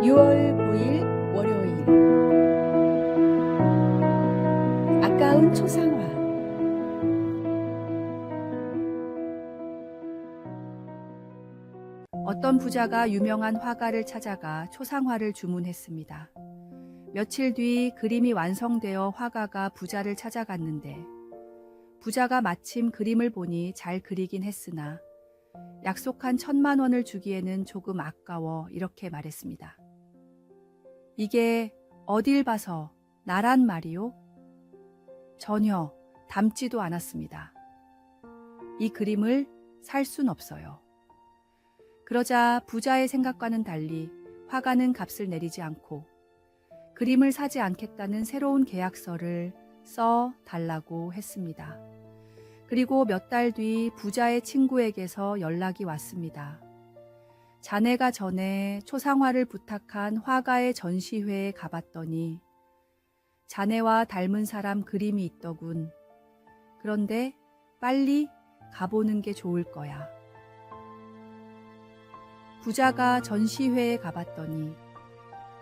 6월 9일 월요일. 아까운 초상화. 어떤 부자가 유명한 화가를 찾아가 초상화를 주문했습니다. 며칠 뒤 그림이 완성되어 화가가 부자를 찾아갔는데 부자가 마침 그림을 보니 잘 그리긴 했으나 약속한 1,000만 원을 주기에는 조금 아까워 이렇게 말했습니다. 이게 어딜 봐서 나란 말이요? 전혀 닮지도 않았습니다. 이 그림을 살 순 없어요. 그러자 부자의 생각과는 달리 화가는 값을 내리지 않고 그림을 사지 않겠다는 새로운 계약서를 써 달라고 했습니다. 그리고 몇 달 뒤 부자의 친구에게서 연락이 왔습니다. 자네가 전에 초상화를 부탁한 화가의 전시회에 가봤더니 자네와 닮은 사람 그림이 있더군. 그런데 빨리 가보는 게 좋을 거야. 부자가 전시회에 가봤더니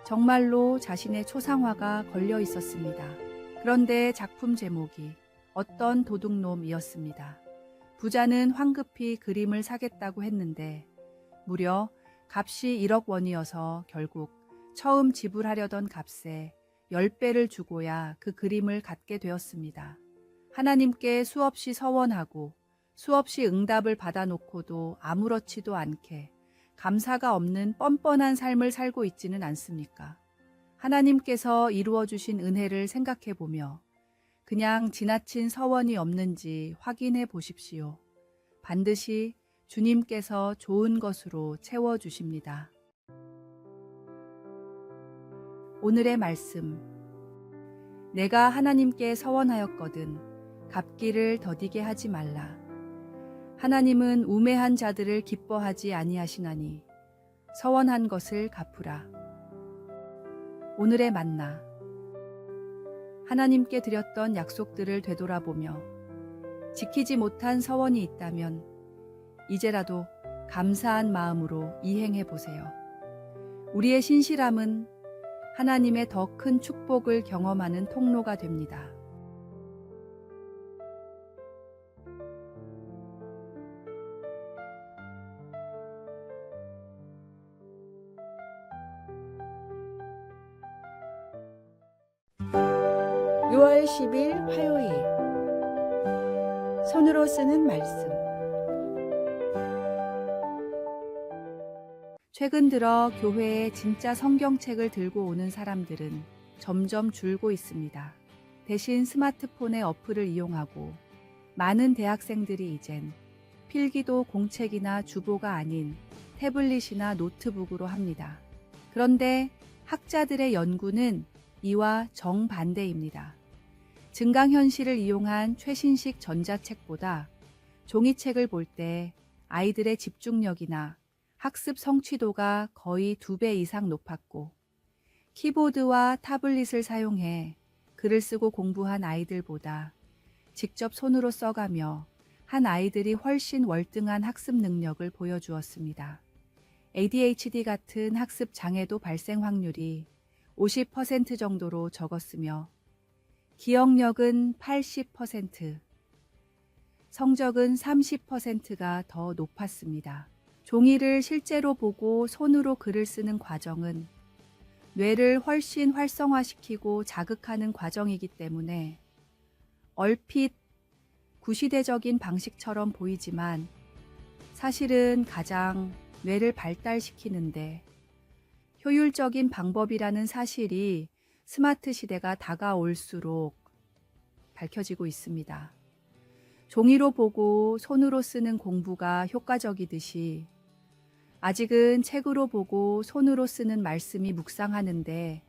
정말로 자신의 초상화가 걸려 있었습니다. 그런데 작품 제목이 어떤 도둑놈이었습니다. 부자는 황급히 그림을 사겠다고 했는데 무려 값이 1억 원이어서 결국 처음 지불하려던 값에 10배를 주고야 그 그림을 갖게 되었습니다. 하나님께 수없이 서원하고 수없이 응답을 받아놓고도 아무렇지도 않게 감사가 없는 뻔뻔한 삶을 살고 있지는 않습니까? 하나님께서 이루어 주신 은혜를 생각해 보며 그냥 지나친 서원이 없는지 확인해 보십시오. 반드시 주님께서 좋은 것으로 채워주십니다. 오늘의 말씀. 내가 하나님께 서원하였거든 갚기를 더디게 하지 말라. 하나님은 우매한 자들을 기뻐하지 아니하시나니 서원한 것을 갚으라. 오늘의 만나. 하나님께 드렸던 약속들을 되돌아보며 지키지 못한 서원이 있다면 이제라도 감사한 마음으로 이행해 보세요. 우리의 신실함은 하나님의 더 큰 축복을 경험하는 통로가 됩니다. (6월 10일) 화요일. 손으로 쓰는 말씀. 최근 들어 교회에 진짜 성경책을 들고 오는 사람들은 점점 줄고 있습니다. 대신 스마트폰의 어플을 이용하고 많은 대학생들이 이젠 필기도 공책이나 주보가 아닌 태블릿이나 노트북으로 합니다. 그런데 학자들의 연구는 이와 정반대입니다. 증강현실을 이용한 최신식 전자책보다 종이책을 볼 때 아이들의 집중력이나 학습 성취도가 거의 2배 이상 높았고 키보드와 타블릿을 사용해 글을 쓰고 공부한 아이들보다 직접 손으로 써가며 한 아이들이 훨씬 월등한 학습 능력을 보여주었습니다. ADHD 같은 학습 장애도 발생 확률이 50% 정도로 적었으며 기억력은 80%, 성적은 30%가 더 높았습니다. 종이를 실제로 보고 손으로 글을 쓰는 과정은 뇌를 훨씬 활성화시키고 자극하는 과정이기 때문에 얼핏 구시대적인 방식처럼 보이지만 사실은 가장 뇌를 발달시키는데 효율적인 방법이라는 사실이 스마트 시대가 다가올수록 밝혀지고 있습니다. 종이로 보고 손으로 쓰는 공부가 효과적이듯이 아직은 책으로 보고 손으로 쓰는 말씀이 묵상하는데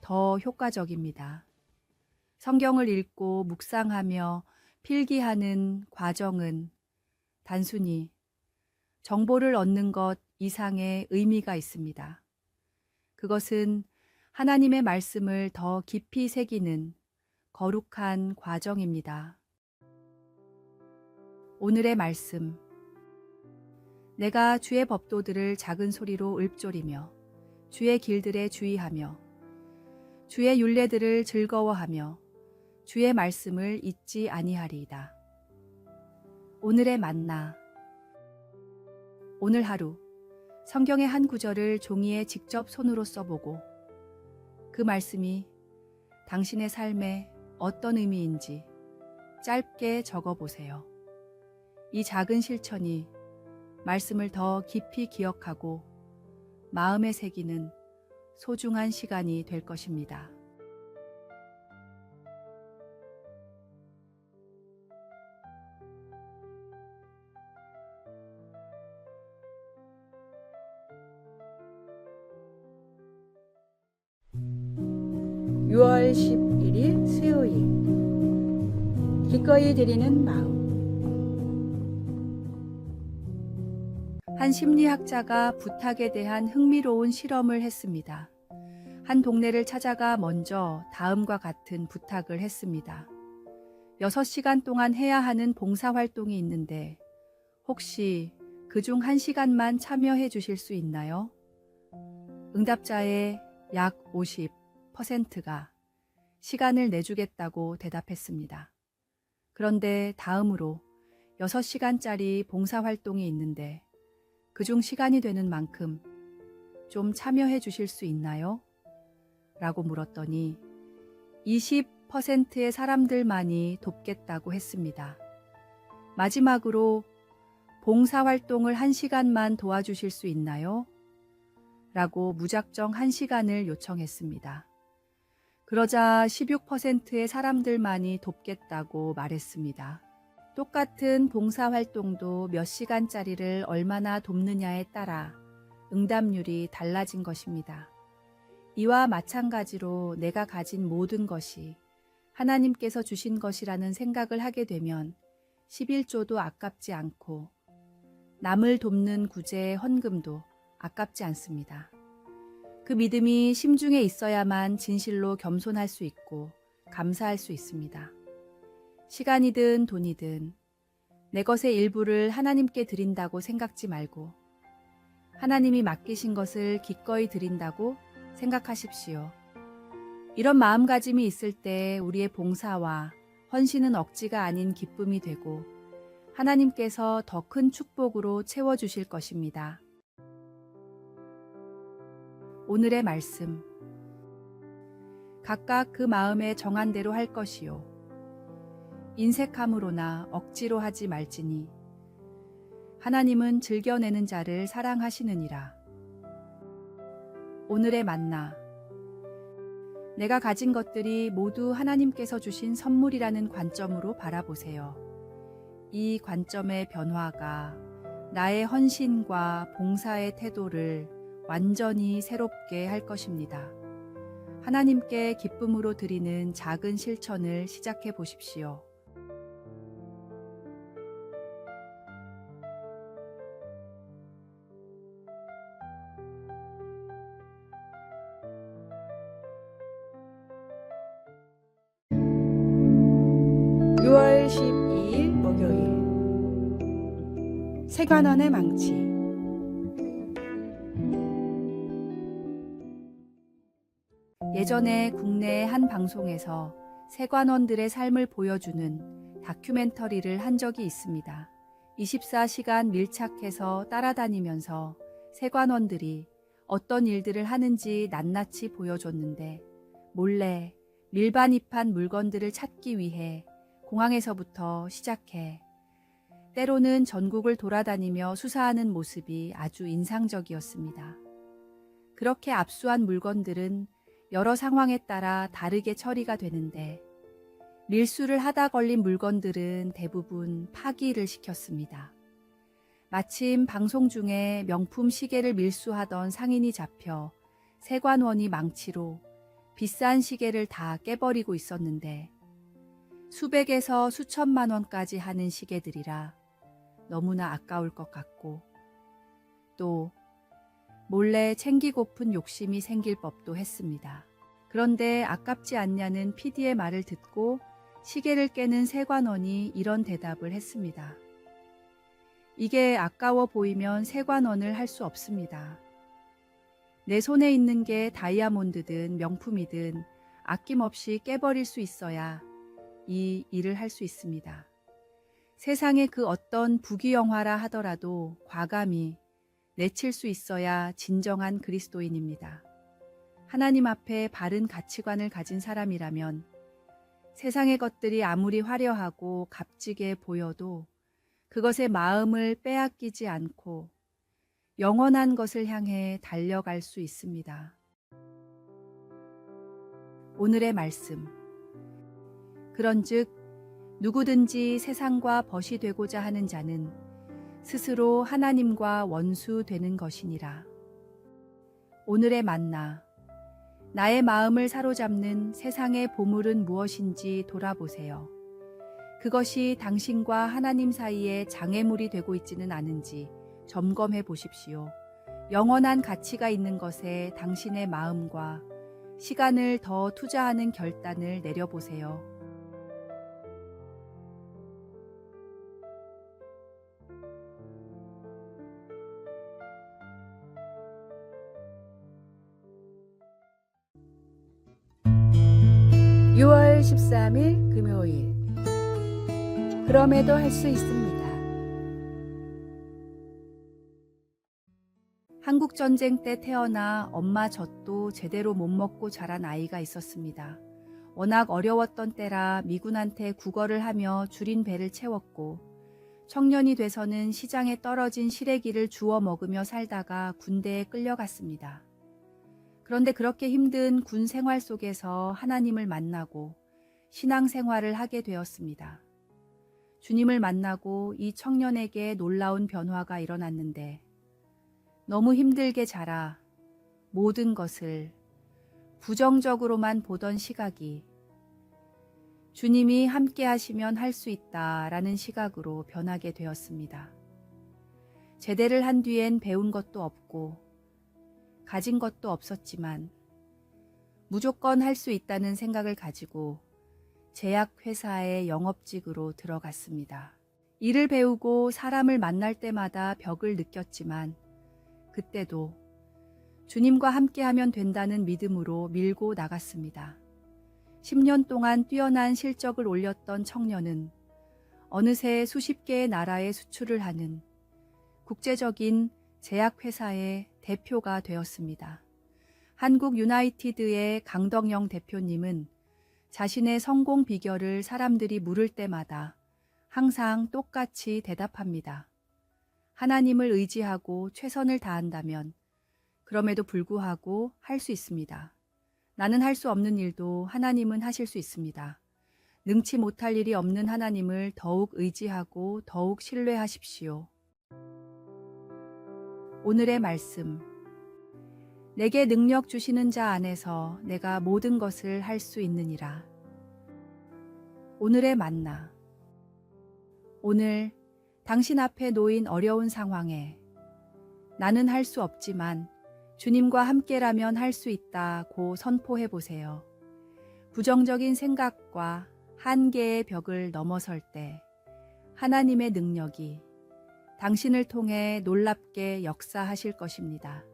더 효과적입니다. 성경을 읽고 묵상하며 필기하는 과정은 단순히 정보를 얻는 것 이상의 의미가 있습니다. 그것은 하나님의 말씀을 더 깊이 새기는 거룩한 과정입니다. 오늘의 말씀. 내가 주의 법도들을 작은 소리로 읊조리며 주의 길들에 주의하며 주의 율례들을 즐거워하며 주의 말씀을 잊지 아니하리이다. 오늘의 만나. 오늘 하루 성경의 한 구절을 종이에 직접 손으로 써보고 그 말씀이 당신의 삶에 어떤 의미인지 짧게 적어보세요. 이 작은 실천이 말씀을 더 깊이 기억하고 마음에 새기는 소중한 시간이 될 것입니다. (6월 11일) 수요일. 기꺼이 드리는 마음. 한 심리학자가 부탁에 대한 흥미로운 실험을 했습니다. 한 동네를 찾아가 먼저 다음과 같은 부탁을 했습니다. 6시간 동안 해야 하는 봉사활동이 있는데 혹시 그중 1시간만 참여해 주실 수 있나요? 응답자의 약 50%가 시간을 내주겠다고 대답했습니다. 그런데 다음으로 6시간짜리 봉사활동이 있는데 그중 시간이 되는 만큼 좀 참여해 주실 수 있나요? 라고 물었더니 20%의 사람들만이 돕겠다고 했습니다. 마지막으로 봉사활동을 1시간만 도와주실 수 있나요? 라고 무작정 1시간을 요청했습니다. 그러자 16%의 사람들만이 돕겠다고 말했습니다. 똑같은 봉사활동도 몇 시간짜리를 얼마나 돕느냐에 따라 응답률이 달라진 것입니다. 이와 마찬가지로 내가 가진 모든 것이 하나님께서 주신 것이라는 생각을 하게 되면 11조도 아깝지 않고 남을 돕는 구제의 헌금도 아깝지 않습니다. 그 믿음이 심중에 있어야만 진실로 겸손할 수 있고 감사할 수 있습니다. 시간이든 돈이든 내 것의 일부를 하나님께 드린다고 생각지 말고 하나님이 맡기신 것을 기꺼이 드린다고 생각하십시오. 이런 마음가짐이 있을 때 우리의 봉사와 헌신은 억지가 아닌 기쁨이 되고 하나님께서 더 큰 축복으로 채워주실 것입니다. 오늘의 말씀. 각각 그 마음에 정한 대로 할 것이요. 인색함으로나 억지로 하지 말지니 하나님은 즐겨내는 자를 사랑하시느니라. 오늘의 만나. 내가 가진 것들이 모두 하나님께서 주신 선물이라는 관점으로 바라보세요. 이 관점의 변화가 나의 헌신과 봉사의 태도를 완전히 새롭게 할 것입니다. 하나님께 기쁨으로 드리는 작은 실천을 시작해 보십시오. (6월 12일) 목요일. 세관원의 망치. 예전에 국내의 한 방송에서 세관원들의 삶을 보여주는 다큐멘터리를 한 적이 있습니다. 24시간 밀착해서 따라다니면서 세관원들이 어떤 일들을 하는지 낱낱이 보여줬는데 몰래 밀반입한 물건들을 찾기 위해 공항에서부터 시작해 때로는 전국을 돌아다니며 수사하는 모습이 아주 인상적이었습니다. 그렇게 압수한 물건들은 여러 상황에 따라 다르게 처리가 되는데 밀수를 하다 걸린 물건들은 대부분 파기를 시켰습니다. 마침 방송 중에 명품 시계를 밀수하던 상인이 잡혀 세관원이 망치로 비싼 시계를 다 깨버리고 있었는데 수백에서 수천만 원까지 하는 시계들이라 너무나 아까울 것 같고 또 몰래 챙기고픈 욕심이 생길 법도 했습니다. 그런데 아깝지 않냐는 PD의 말을 듣고 시계를 깨는 세관원이 이런 대답을 했습니다. 이게 아까워 보이면 세관원을 할 수 없습니다. 내 손에 있는 게 다이아몬드든 명품이든 아낌없이 깨버릴 수 있어야 이 일을 할 수 있습니다. 세상의 그 어떤 부귀영화라 하더라도 과감히 내칠 수 있어야 진정한 그리스도인입니다. 하나님 앞에 바른 가치관을 가진 사람이라면 세상의 것들이 아무리 화려하고 값지게 보여도 그것의 마음을 빼앗기지 않고 영원한 것을 향해 달려갈 수 있습니다. 오늘의 말씀. 그런즉 누구든지 세상과 벗이 되고자 하는 자는 스스로 하나님과 원수 되는 것이니라. 오늘의 만나. 나의 마음을 사로잡는 세상의 보물은 무엇인지 돌아보세요. 그것이 당신과 하나님 사이에 장애물이 되고 있지는 않은지 점검해 보십시오. 영원한 가치가 있는 것에 당신의 마음과 시간을 더 투자하는 결단을 내려보세요. (6월 13일) 금요일. 그럼에도 할 수 있습니다. 한국전쟁 때 태어나 엄마 젖도 제대로 못 먹고 자란 아이가 있었습니다. 워낙 어려웠던 때라 미군한테 구걸을 하며 줄인 배를 채웠고 청년이 돼서는 시장에 떨어진 시래기를 주워 먹으며 살다가 군대에 끌려갔습니다. 그런데 그렇게 힘든 군 생활 속에서 하나님을 만나고 신앙생활을 하게 되었습니다. 주님을 만나고 이 청년에게 놀라운 변화가 일어났는데 너무 힘들게 자라 모든 것을 부정적으로만 보던 시각이 주님이 함께 하시면 할 수 있다라는 시각으로 변하게 되었습니다. 제대를 한 뒤엔 배운 것도 없고 가진 것도 없었지만 무조건 할 수 있다는 생각을 가지고 제약회사의 영업직으로 들어갔습니다. 일을 배우고 사람을 만날 때마다 벽을 느꼈지만 그때도 주님과 함께하면 된다는 믿음으로 밀고 나갔습니다. 10년 동안 뛰어난 실적을 올렸던 청년은 어느새 수십 개의 나라에 수출을 하는 국제적인 제약회사의 대표가 되었습니다. 한국 유나이티드의 강덕영 대표님은 자신의 성공 비결을 사람들이 물을 때마다 항상 똑같이 대답합니다. 하나님을 의지하고 최선을 다한다면 그럼에도 불구하고 할 수 있습니다. 나는 할 수 없는 일도 하나님은 하실 수 있습니다. 능치 못할 일이 없는 하나님을 더욱 의지하고 더욱 신뢰하십시오. 오늘의 말씀. 내게 능력 주시는 자 안에서 내가 모든 것을 할 수 있느니라. 오늘의 만나. 오늘 당신 앞에 놓인 어려운 상황에 나는 할 수 없지만 주님과 함께라면 할 수 있다고 선포해 보세요. 부정적인 생각과 한계의 벽을 넘어설 때 하나님의 능력이 당신을 통해 놀랍게 역사하실 것입니다.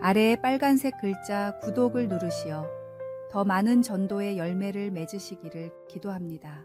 아래에 빨간색 글자 구독을 누르시어 더 많은 전도의 열매를 맺으시기를 기도합니다.